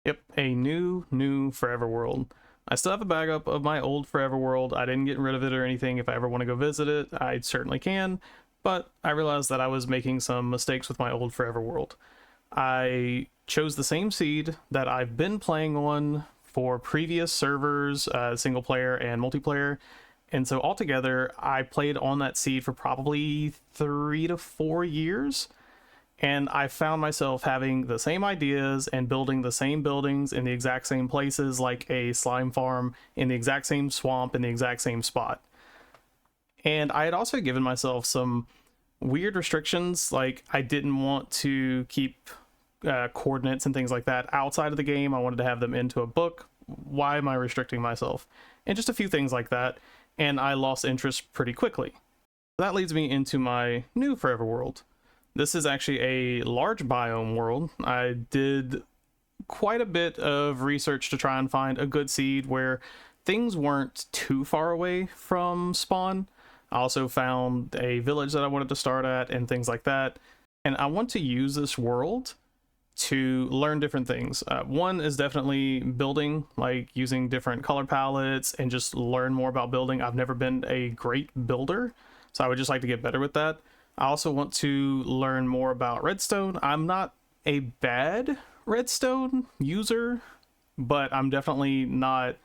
Yep, a new Forever World. I still have a backup of my old Forever World. I didn't get rid of it or anything. If I ever want to go visit it, I certainly can. But I realized that I was making some mistakes with my old Forever World. I chose the same seed that I've been playing on for previous servers, single player and multiplayer. And so altogether, I played on that seed for probably 3 to 4 years. And I found myself having the same ideas and building the same buildings in the exact same places, like a slime farm in the exact same swamp in the exact same spot. And I had also given myself some weird restrictions, like I didn't want to keep coordinates and things like that outside of the game. I wanted to have them into a book. Why am I restricting myself? And just a few things like that. And I lost interest pretty quickly. That leads me into my new Forever World. This is actually a large biome world. I did quite a bit of research to try and find a good seed where things weren't too far away from spawn. I also found a village that I wanted to start at and things like that. And I want to use this world to learn different things. One is definitely building, like using different color palettes and just learn more about building. I've never been a great builder, so I would just like to get better with that. I also want to learn more about redstone. I'm not a bad redstone user, but I'm definitely not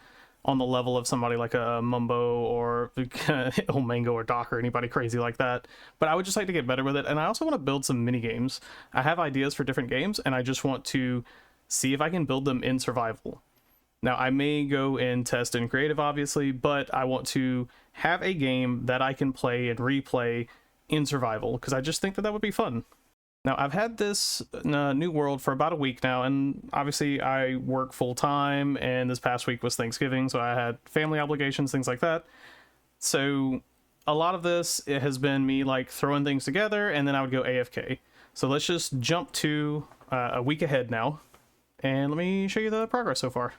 on the level of somebody like a Mumbo or Il Mango or Doc or anybody crazy like that. But I would just like to get better with it. And I also want to build some mini games. I have ideas for different games, and I just want to see if I can build them in survival. Now, I may go and test in creative, obviously, but I want to have a game that I can play and replay in survival, because I just think that that would be fun. Now, I've had this new world for about a week now, and obviously I work full-time, and this past week was Thanksgiving, so I had family obligations, things like that. So a lot of this, it has been me like throwing things together, and then I would go AFK. So let's just jump to a week ahead now, and let me show you the progress so far.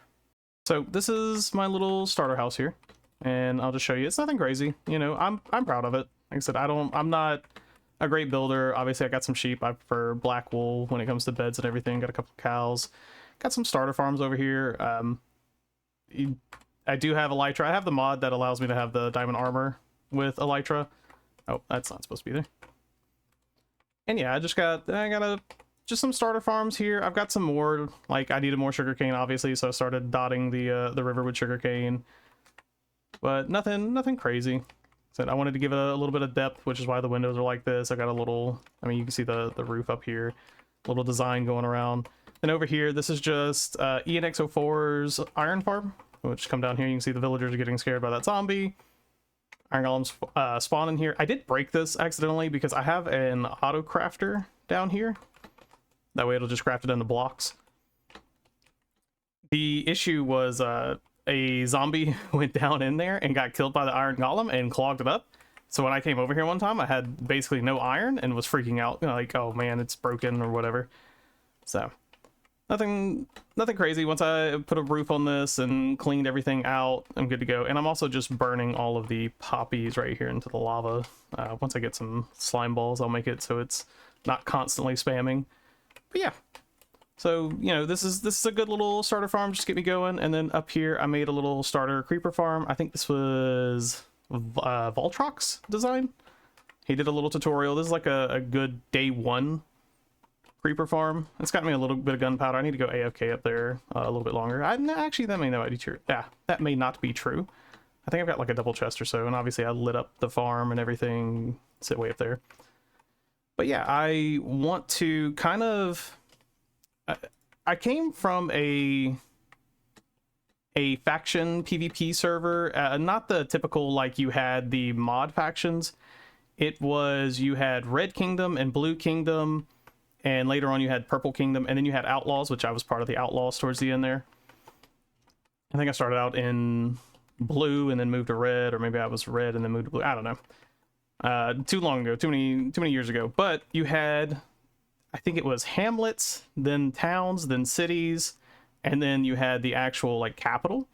So this is my little starter house here, and I'll just show you. It's nothing crazy, you know. I'm proud of it. Like I said, I'm not a great builder. Obviously, I got some sheep. I prefer black wool when it comes to beds and everything. Got a couple of cows. Got some starter farms over here. I do have elytra. I have the mod that allows me to have the diamond armor with elytra. Oh, that's not supposed to be there. And yeah, I got just some starter farms here. I've got some more. Like, I needed more sugarcane, obviously, so I started dotting the river with sugarcane. But nothing crazy. So I wanted to give it a little bit of depth, which is why the windows are like this. I got a little, I mean, you can see the roof up here, little design going around. And over here, this is just ENX04's iron farm, which come down here. You can see the villagers are getting scared by that zombie. Iron golems spawn in here. I did break this accidentally because I have an auto crafter down here. That way it'll just craft it into blocks. The issue was a zombie went down in there and got killed by the iron golem and clogged it up. So when I came over here one time, I had basically no iron and was freaking out, you know, like, oh man, it's broken or whatever. So nothing crazy. Once I put a roof on this and cleaned everything out, I'm good to go. And I'm also just burning all of the poppies right here into the lava. Once I get some slime balls, I'll make it so it's not constantly spamming. But yeah. So, you know, this is a good little starter farm, just get me going. And then up here, I made a little starter creeper farm. I think this was Voltrox design. He did a little tutorial. This is like a good day one creeper farm. It's got me a little bit of gunpowder. I need to go AFK up there a little bit longer. Actually, that may not be true. Yeah, that may not be true. I think I've got like a double chest or so. And obviously, I lit up the farm and everything. Sit way up there. But yeah, I want to kind of... I came from a faction PvP server, not the typical, like, you had the mod factions. It was, you had Red Kingdom and Blue Kingdom, and later on you had Purple Kingdom, and then you had Outlaws, which I was part of the Outlaws towards the end there. I think I started out in Blue and then moved to Red, or maybe I was Red and then moved to Blue. I don't know. Too long ago, too many years ago. But you had... I think it was hamlets, then towns, then cities, and then you had the actual like capital.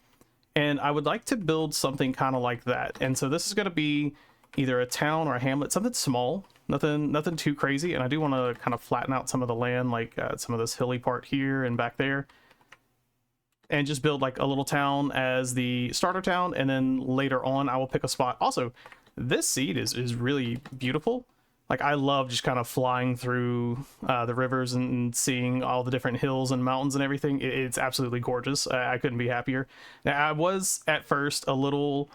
And I would like to build something kind of like that. And so this is going to be either a town or a hamlet, something small, nothing too crazy. And I do want to kind of flatten out some of the land, like some of this hilly part here and back there. and just build like a little town as the starter town, and then later on I will pick a spot. Also, this seed is really beautiful. Like, I love just kind of flying through the rivers and seeing all the different hills and mountains and everything. It's absolutely gorgeous. I couldn't be happier. Now, I was at first a little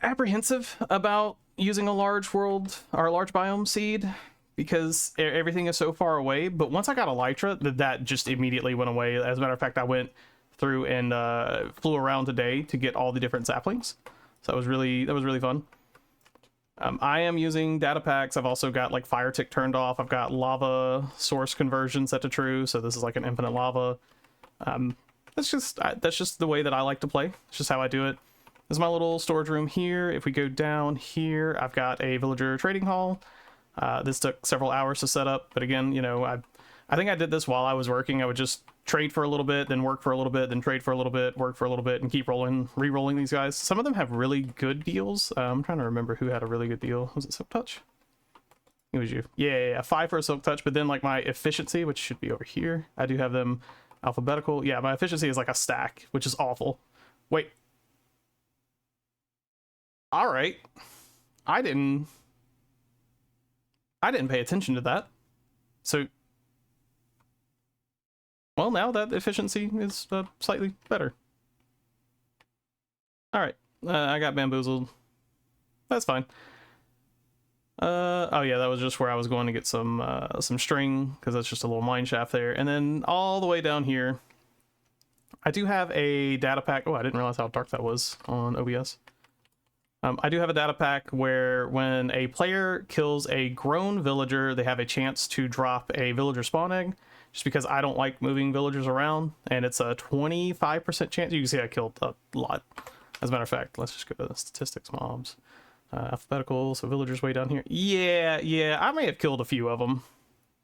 apprehensive about using a large world or a large biome seed because everything is so far away, but once I got Elytra, that just immediately went away. As a matter of fact, I went through and flew around today to get all the different saplings, so that was really fun. I am using data packs. I've also got like fire tick turned off. I've got lava source conversion set to true, so this is like an infinite lava. That's just the way that I like to play. It's just how I do it. This is my little storage room here. If we go down here, I've got a villager trading hall. This took several hours to set up, but again, you know, I think I did this while I was working. I would just trade for a little bit, then work for a little bit, then trade for a little bit, work for a little bit, and keep re-rolling these guys. Some of them have really good deals. I'm trying to remember who had a really good deal. Was it Silk Touch? It was you. Yeah, 5 for a Silk Touch, but then like my efficiency, which should be over here, I do have them alphabetical. Yeah, my efficiency is like a stack, which is awful. Wait. All right. I didn't pay attention to that. So, well, now that efficiency is slightly better. All right, I got bamboozled. That's fine. Oh yeah, that was just where I was going to get some string, because that's just a little mine shaft there. And then all the way down here, I do have a data pack. Oh, I didn't realize how dark that was on OBS. I do have a data pack where when a player kills a grown villager, they have a chance to drop a villager spawn egg, just because I don't like moving villagers around, and it's a 25% chance. You can see I killed a lot. As a matter of fact, let's just go to the statistics mobs. Alphabetical, so villagers way down here. Yeah, I may have killed a few of them.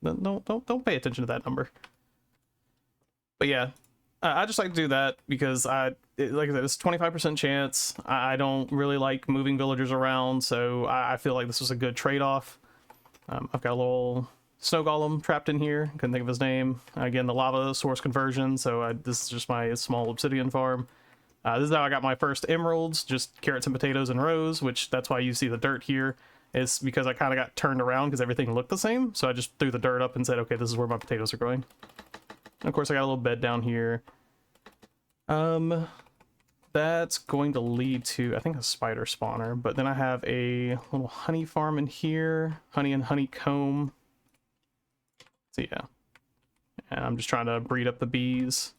Don't pay attention to that number. But yeah, I just like to do that because like I said, it's 25% chance. I don't really like moving villagers around, so I feel like this was a good trade-off. I've got a little snow golem trapped in here. Couldn't think of his name. Again, the lava source conversion, so this is just my small obsidian farm. This is how I got my first emeralds, just carrots and potatoes and rows, which that's why you see the dirt here. It's because I kind of got turned around because everything looked the same, so I just threw the dirt up and said, okay, this is where my potatoes are growing. And of course, I got a little bed down here. That's going to lead to, I think, a spider spawner, but then I have a little honey farm in here, honey and honeycomb. So yeah, and I'm just trying to breed up the bees.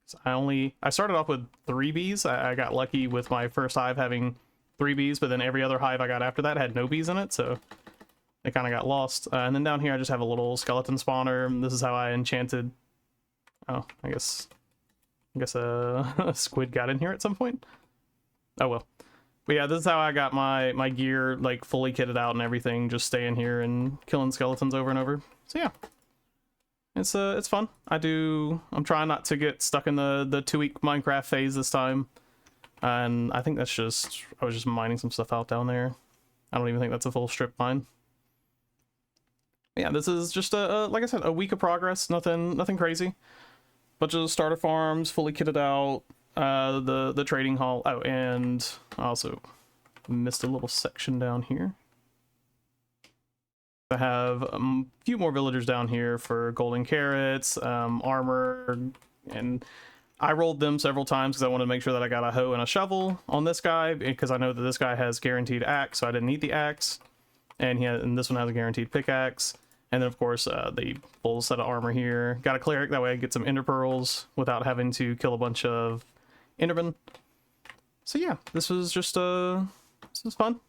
So I started off with 3 bees. I got lucky with my first hive having 3 bees, but then every other hive I got after that had no bees in it, so they kind of got lost. And then down here I just have a little skeleton spawner. This is how I enchanted. Oh, I guess a squid got in here at some point. Oh well. But yeah, this is how I got my gear like fully kitted out and everything, just staying here and killing skeletons over and over. So yeah. It's fun. I'm trying not to get stuck in the 2-week Minecraft phase this time. And I think that's just, I was just mining some stuff out down there. I don't even think that's a full strip mine. Yeah, this is just like I said, a week of progress. Nothing crazy. Bunch of starter farms, fully kitted out. The trading hall. Oh, and I also missed a little section down here. I have a few more villagers down here for golden carrots, armor, and I rolled them several times because I wanted to make sure that I got a hoe and a shovel on this guy, because I know that this guy has guaranteed axe, so I didn't need the axe, and this one has a guaranteed pickaxe. And then of course the full set of armor here. Got a cleric, that way I get some ender pearls without having to kill a bunch of endermen. So yeah, this was just this was fun.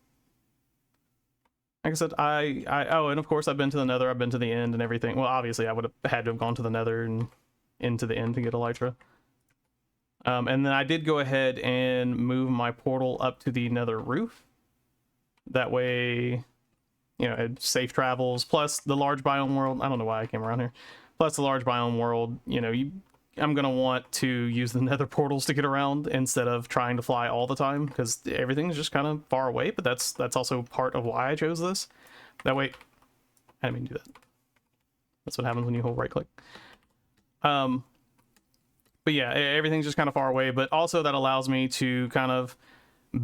Like I said, oh, and of course I've been to the nether, I've been to the end and everything. Well, obviously I would have had to have gone to the nether and into the end to get elytra. And then I did go ahead and move my portal up to the nether roof. That way, you know, safe travels, plus the large biome world. I don't know why I came around here. Plus the large biome world, you know, I'm going to want to use the nether portals to get around instead of trying to fly all the time, because everything's just kind of far away, but that's also part of why I chose this. That way, I didn't mean to do that. That's what happens when you hold right click. But yeah, everything's just kind of far away, but also that allows me to kind of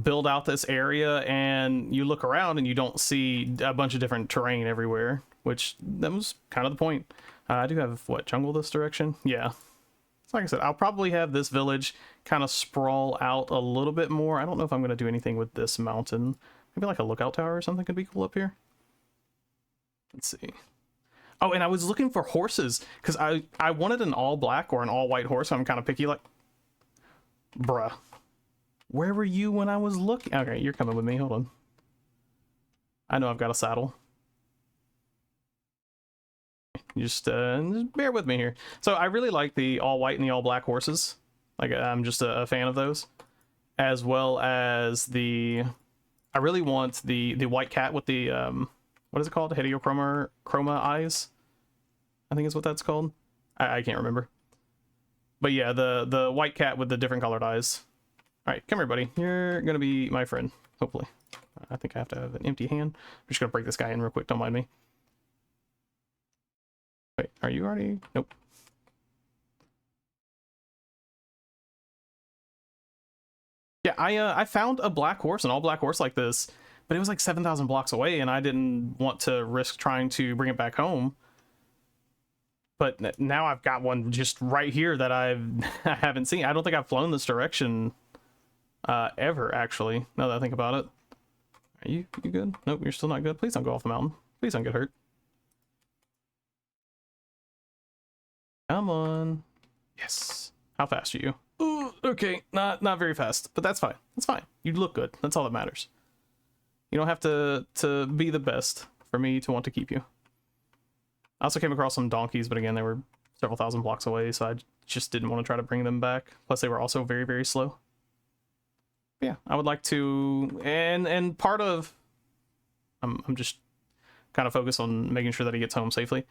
build out this area, and you look around and you don't see a bunch of different terrain everywhere, which that was kind of the point. I do have, what, jungle this direction? Yeah. So like I said, I'll probably have this village kind of sprawl out a little bit more. I don't know if I'm going to do anything with this mountain. Maybe like a lookout tower or something could be cool up here. Let's see. Oh, and I was looking for horses because I wanted an all black or an all white horse. So I'm kind of picky, like, bruh. Where were you when I was looking? Okay, you're coming with me. Hold on. I know I've got a saddle. You just bear with me here. So I really like the all white and the all black horses. Like, I'm just a fan of those, as well as the. I really want the white cat with the what is it called? Chroma eyes, I think is what that's called. I can't remember. But yeah, the white cat with the different colored eyes. All right, come here, buddy. You're gonna be my friend, hopefully. I think I have to have an empty hand. I'm just gonna break this guy in real quick. Don't mind me. Wait, are you already? Nope. Yeah, I found a black horse, an all black horse like this, but it was like 7,000 blocks away, and I didn't want to risk trying to bring it back home. But now I've got one just right here that I haven't seen. I don't think I've flown this direction ever, actually, now that I think about it. Are you good? Nope, you're still not good. Please don't go off the mountain. Please don't get hurt. Come on. Yes. How fast are you? Ooh, okay, not very fast, but that's fine. That's fine. You look good. That's all that matters. You don't have to be the best for me to want to keep you. I also came across some donkeys, but again, they were several thousand blocks away, so I just didn't want to try to bring them back. Plus, they were also very, very slow. But yeah, I would like to, and part of, I'm just kind of focused on making sure that he gets home safely.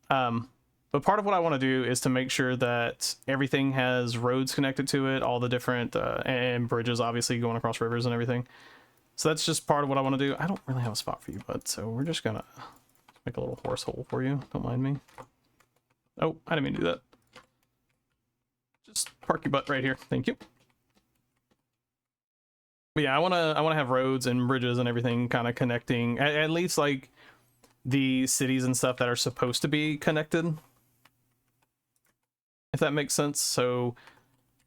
But part of what I want to do is to make sure that everything has roads connected to it, all the different, and bridges, obviously, going across rivers and everything. So that's just part of what I want to do. I don't really have a spot for you, bud, so we're just gonna make a little horse hole for you. Don't mind me. Oh, I didn't mean to do that. Just park your butt right here. Thank you. But yeah, I wanna have roads and bridges and everything kind of connecting, at least like the cities and stuff that are supposed to be connected, if that makes sense. So,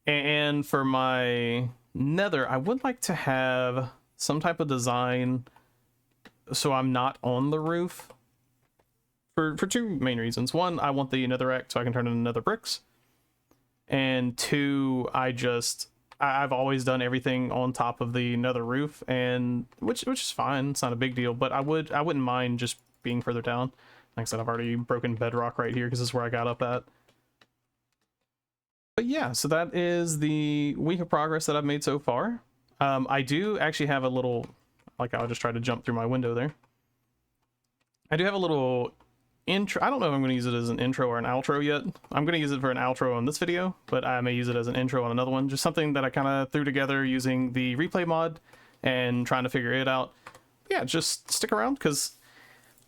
and for my nether, I would like to have some type of design so I'm not on the roof for two main reasons. One, I want the netherrack so I can turn it into nether bricks, and two, I've always done everything on top of the nether roof, and which is fine. It's not a big deal, but I wouldn't mind just being further down. Like I said, I've already broken bedrock right here because this is where I got up at. But yeah, so that is the week of progress that I've made so far. I do actually have a little, like, I'll just try to jump through my window there. I do have a little intro. I don't know if I'm going to use it as an intro or an outro yet. I'm going to use it for an outro on this video, but I may use it as an intro on another one. Just something that I kind of threw together using the replay mod and trying to figure it out. Yeah, just stick around because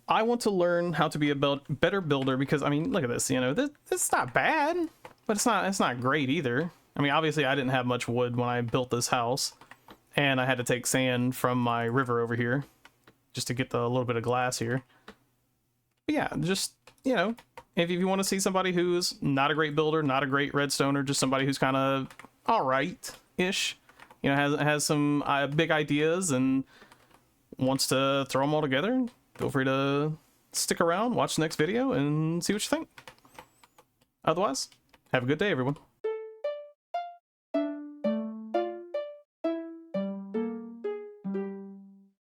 I want to learn how to be a better builder, because, I mean, look at this, you know, it's not bad, but it's not great either. I mean, obviously I didn't have much wood when I built this house, and I had to take sand from my river over here just to get the little bit of glass here. But yeah, just, you know, if you want to see somebody who's not a great builder, not a great redstoner, just somebody who's kind of all right-ish, you know, has some big ideas and wants to throw them all together, feel free to stick around, watch the next video, and see what you think. Otherwise, have a good day, everyone.